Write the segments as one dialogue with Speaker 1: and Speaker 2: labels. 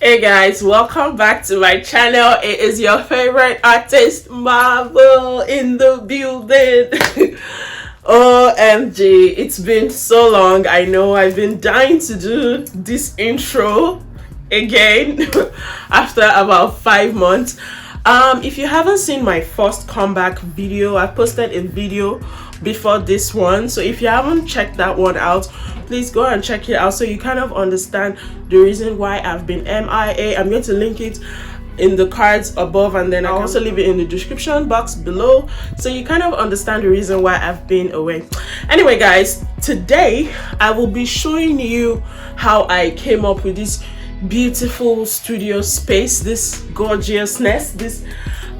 Speaker 1: Hey guys, welcome back to my channel. It is your favorite artist, Marvel, in the building. OMG, it's been so long. I know I've been dying to do this intro again after about 5 months. If you haven't seen my first comeback video, I posted a video before this one, so if you haven't checked that one out, please go and check it out so you kind of understand the reason why I've been MIA. I'm going to link it in the cards above, and then I'll also leave it in the description box below so you kind of understand the reason why I've been away. Anyway guys, today I will be showing you how I came up with this beautiful studio space, this gorgeousness.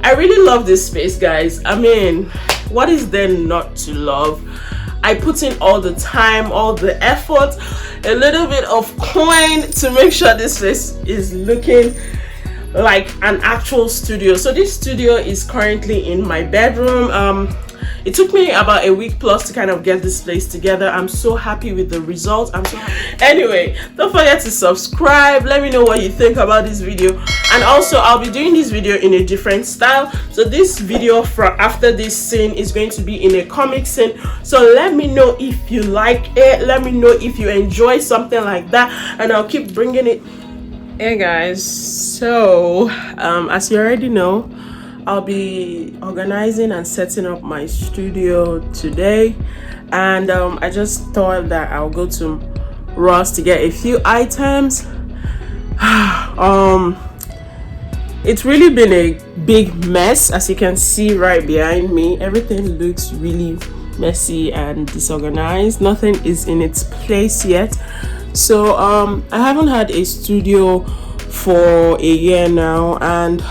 Speaker 1: I really love this space, guys. I mean, what is there not to love? I put in all the time, all the effort, a little bit of coin to make sure this place is looking like an actual studio. So this studio is currently in my bedroom. It took me about a week plus to kind of get this place together. I'm so happy with the result. Anyway, don't forget to subscribe. Let me know what you think about this video, and also I'll be doing this video in a different style. So this video from after this scene is going to be in a comic scene, so let me know if you like it. Let me know if you enjoy something like that, and I'll keep bringing it. Hey guys, so as you already know, I'll be organizing and setting up my studio today, and I just thought that I'll go to Ross to get a few items. It's really been a big mess, as you can see right behind me. Everything looks really messy and disorganized. Nothing is in its place yet. So I haven't had a studio for a year now, and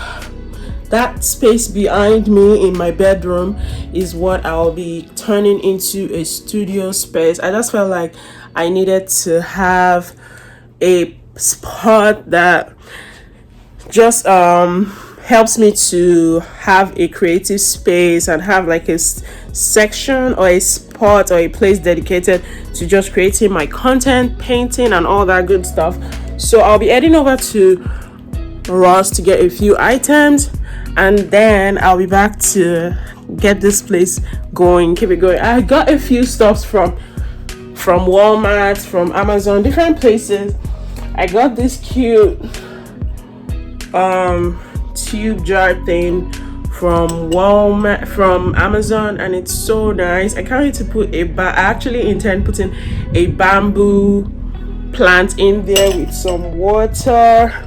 Speaker 1: that space behind me in my bedroom is what I'll be turning into a studio space. I just felt like I needed to have a spot that just helps me to have a creative space and have like a section or a spot or a place dedicated to just creating my content, painting, and all that good stuff. So I'll be heading over to Ross to get a few items, and then I'll be back to get this place going, keep it going. I got a few stuffs from Walmart, from Amazon, different places. I got this cute tube jar thing from Walmart, from Amazon, and it's so nice. I can't wait to put I actually intend putting a bamboo plant in there with some water.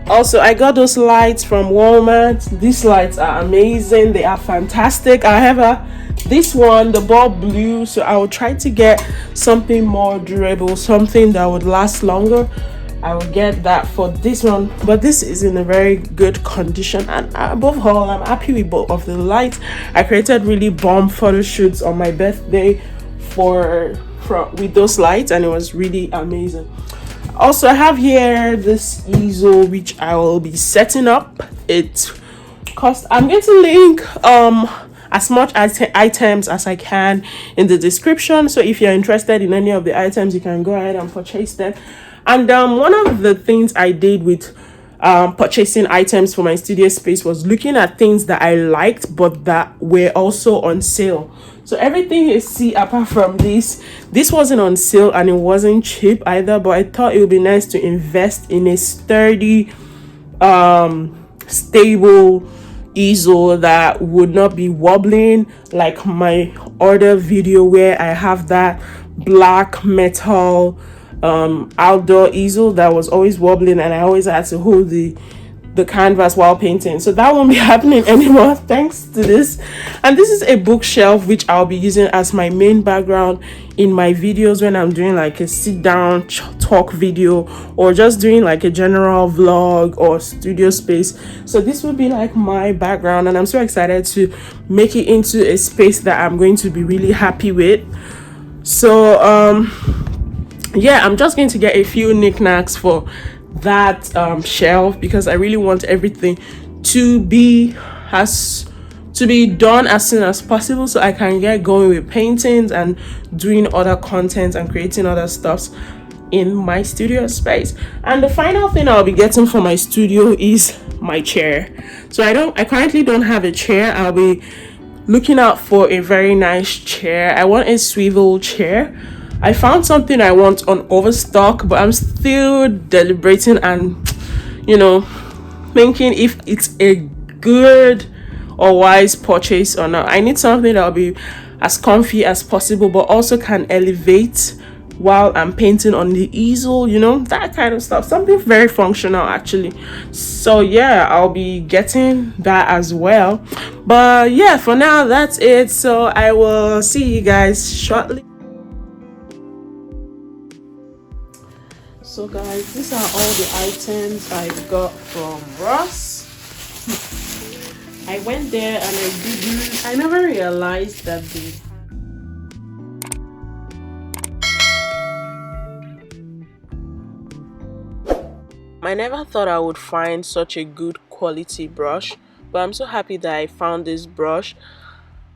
Speaker 1: Also, I got those lights from Walmart. These lights are amazing. They are fantastic. However, this one, the bulb blew, so I will try to get something more durable, something that would last longer. I will get that for this one, but this is in a very good condition, and above all, I'm happy with both of the lights. I created really bomb photo shoots on my birthday with those lights, and it was really amazing. Also, I have here this easel which I will be setting up. It cost, I'm going to link as much items as I can in the description, so if you're interested in any of the items, you can go ahead and purchase them. And one of the things I did with purchasing items for my studio space was looking at things that I liked but that were also on sale. So everything you see apart from this wasn't on sale, and it wasn't cheap either, but I thought it would be nice to invest in a sturdy stable easel that would not be wobbling like my other video where I have that black metal outdoor easel that was always wobbling, and I always had to hold the canvas while painting. So that won't be happening anymore thanks to this. And this is a bookshelf which I'll be using as my main background in my videos when I'm doing like a sit down talk video, or just doing like a general vlog or studio space. So this will be like my background, and I'm so excited to make it into a space that I'm going to be really happy with. So yeah, I'm just going to get a few knickknacks for that shelf, because I really want everything to be done as soon as possible, so I can get going with paintings and doing other content and creating other stuffs. in my studio space. And the final thing I'll be getting for my studio is my chair. So I currently don't have a chair. I'll be looking out for a very nice chair. I want a swivel chair. I found something I want on Overstock, but I'm still deliberating and, you know, thinking if it's a good or wise purchase or not. I need something that'll be as comfy as possible, but also can elevate while I'm painting on the easel, that kind of stuff. Something very functional, actually. So, yeah, I'll be getting that as well. But, yeah, for now, that's it. So, I will see you guys shortly. So, guys, these are all the items I got from Ross. I went there and I never realized that I never thought I would find such a good quality brush, but I'm so happy that I found this brush.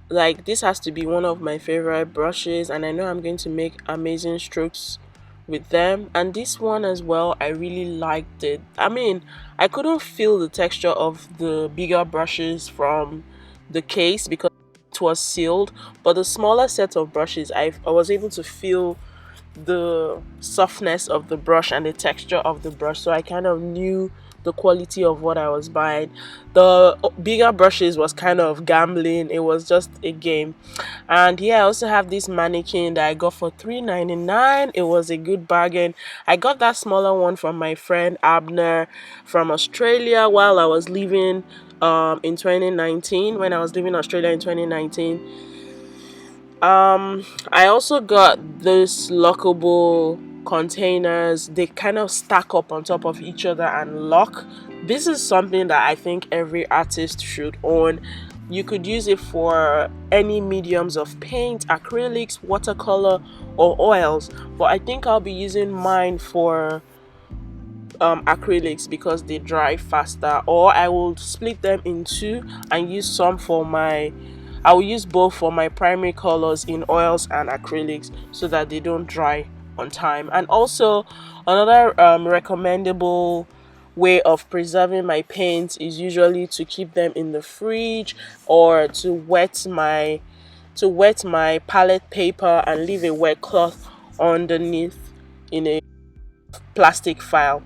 Speaker 1: Like, this has to be one of my favorite brushes, and I know I'm going to make amazing strokes with them. And this one as well, I really liked it. I mean, I couldn't feel the texture of the bigger brushes from the case because it was sealed, but the smaller set of brushes, I was able to feel the softness of the brush and the texture of the brush, so I kind of knew the quality of what I was buying. The bigger brushes was kind of gambling, it was just a game. And yeah, I also have this mannequin that I got for $3.99. It was a good bargain. I got that smaller one from my friend Abner from Australia while I was living in 2019. When I was living in Australia in 2019, I also got this lockable containers. They kind of stack up on top of each other and lock. This is something that I think every artist should own. You could use it for any mediums of paint, acrylics, watercolor, or oils, but I think I'll be using mine for acrylics because they dry faster, or I will split them in two and use some for I will use both for my primary colors in oils and acrylics so that they don't dry on time. And also, another recommendable way of preserving my paints is usually to keep them in the fridge, or to wet my palette paper and leave a wet cloth underneath in a plastic file.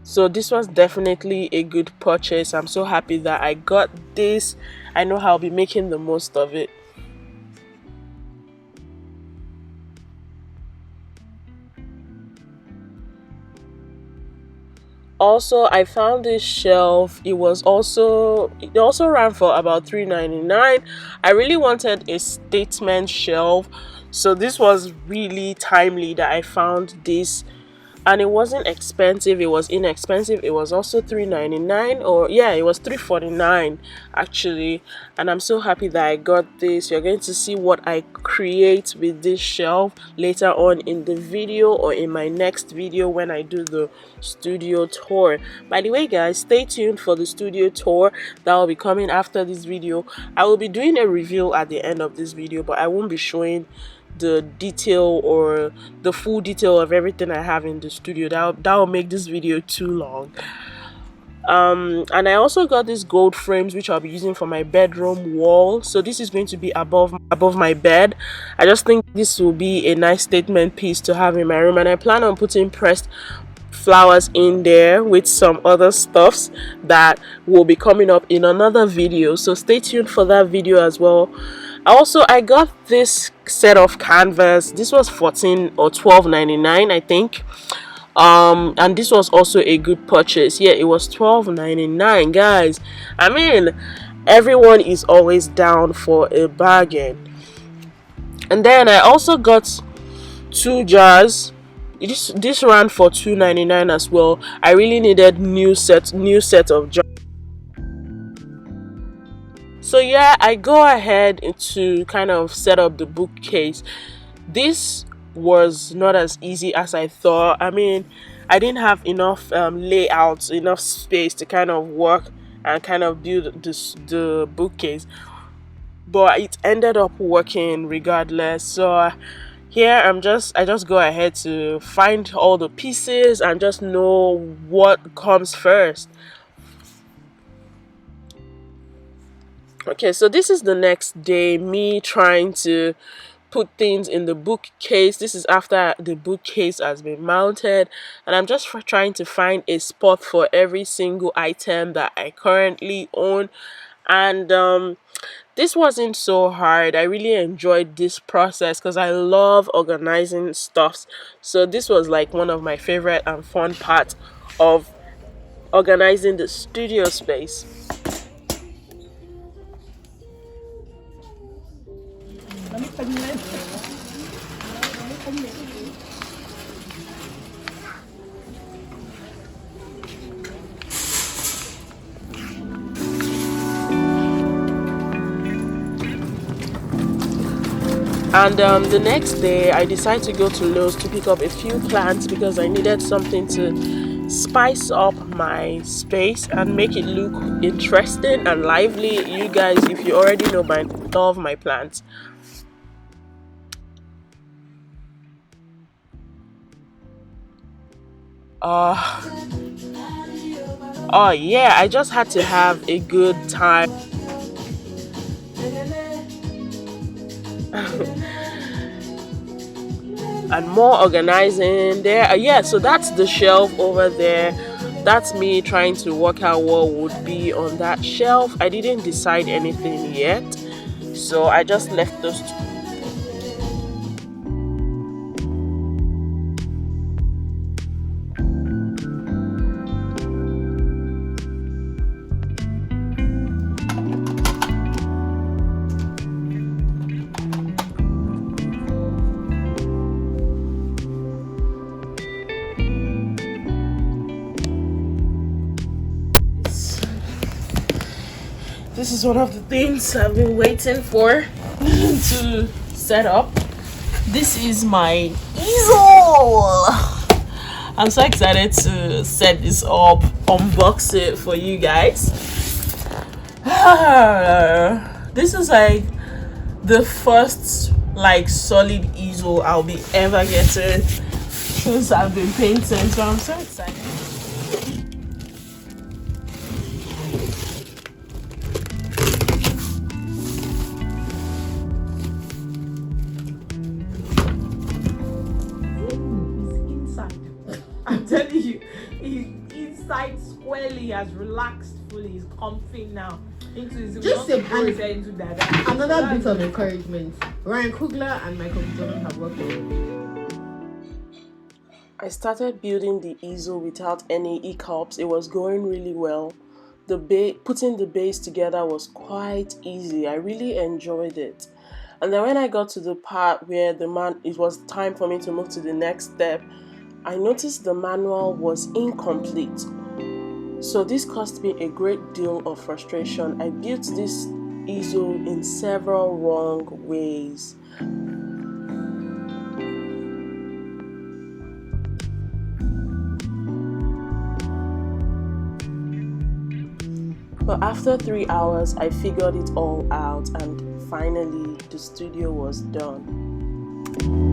Speaker 1: So this was definitely a good purchase. I'm so happy that I got this. I know I'll be making the most of it. Also, I found this shelf. It also ran for about $3.99. I really wanted a statement shelf, so this was really timely that I found this. And it wasn't expensive, it was inexpensive. It was also $3.99, or yeah, it was $3.49 actually. And I'm so happy that I got this. You're going to see what I create with this shelf later on in the video, or in my next video when I do the studio tour. By the way, guys, stay tuned for the studio tour that will be coming after this video. I will be doing a review at the end of this video, but I won't be showing the detail or the full detail of everything I have in the studio. That will make this video too long. And I also got these gold frames which I'll be using for my bedroom wall. So this is going to be above my bed. I just think this will be a nice statement piece to have in my room, and I plan on putting pressed flowers in there with some other stuffs that will be coming up in another video, so stay tuned for that video as well. Also, I got this set of canvas. This was $14 or $12.99, I think. And this was also a good purchase. Yeah, it was $12.99, guys. I mean, everyone is always down for a bargain. And then I also got 2 jars. This ran for $2.99 as well. I really needed new set of jars. So yeah, I go ahead to kind of set up the bookcase. This was not as easy as I thought. I mean, I didn't have enough layouts, enough space to kind of work and kind of build the bookcase, but it ended up working regardless. So Here I just go ahead to find all the pieces and just know what comes first. Okay, so this is the next day, me trying to put things in the bookcase. This is after the bookcase has been mounted, and I'm just trying to find a spot for every single item that I currently own. And this wasn't so hard. I really enjoyed this process because I love organizing stuffs. So this was like one of my favorite and fun parts of organizing the studio space. And the next day, I decided to go to Lowe's to pick up a few plants because I needed something to spice up my space and make it look interesting and lively. You guys, if you already know, I love my plants. Uh, oh yeah, I just had to have a good time. And more organizing there. Yeah, so that's the shelf over there. That's me trying to work out what would be on that shelf. I didn't decide anything yet, so I just left those two. This is one of the things I've been waiting for to set up. This is my easel. I'm so excited to set this up, unbox it for you guys. This is like the first like solid easel I'll be ever getting since I've been painting, so I'm so excited. I'm telling you, he's inside squarely, has relaxed fully, he's comfy now. Into his
Speaker 2: Just a hand,
Speaker 1: into that.
Speaker 2: another bit of encouragement. Ryan Coogler and Michael Jordan have worked together.
Speaker 1: I started building the easel without any hiccups. It was going really well. Putting the base together was quite easy. I really enjoyed it. And then when I got to the part where it was time for me to move to the next step, I noticed the manual was incomplete. So this caused me a great deal of frustration. I built this easel in several wrong ways. But after 3 hours, I figured it all out, and finally the studio was done.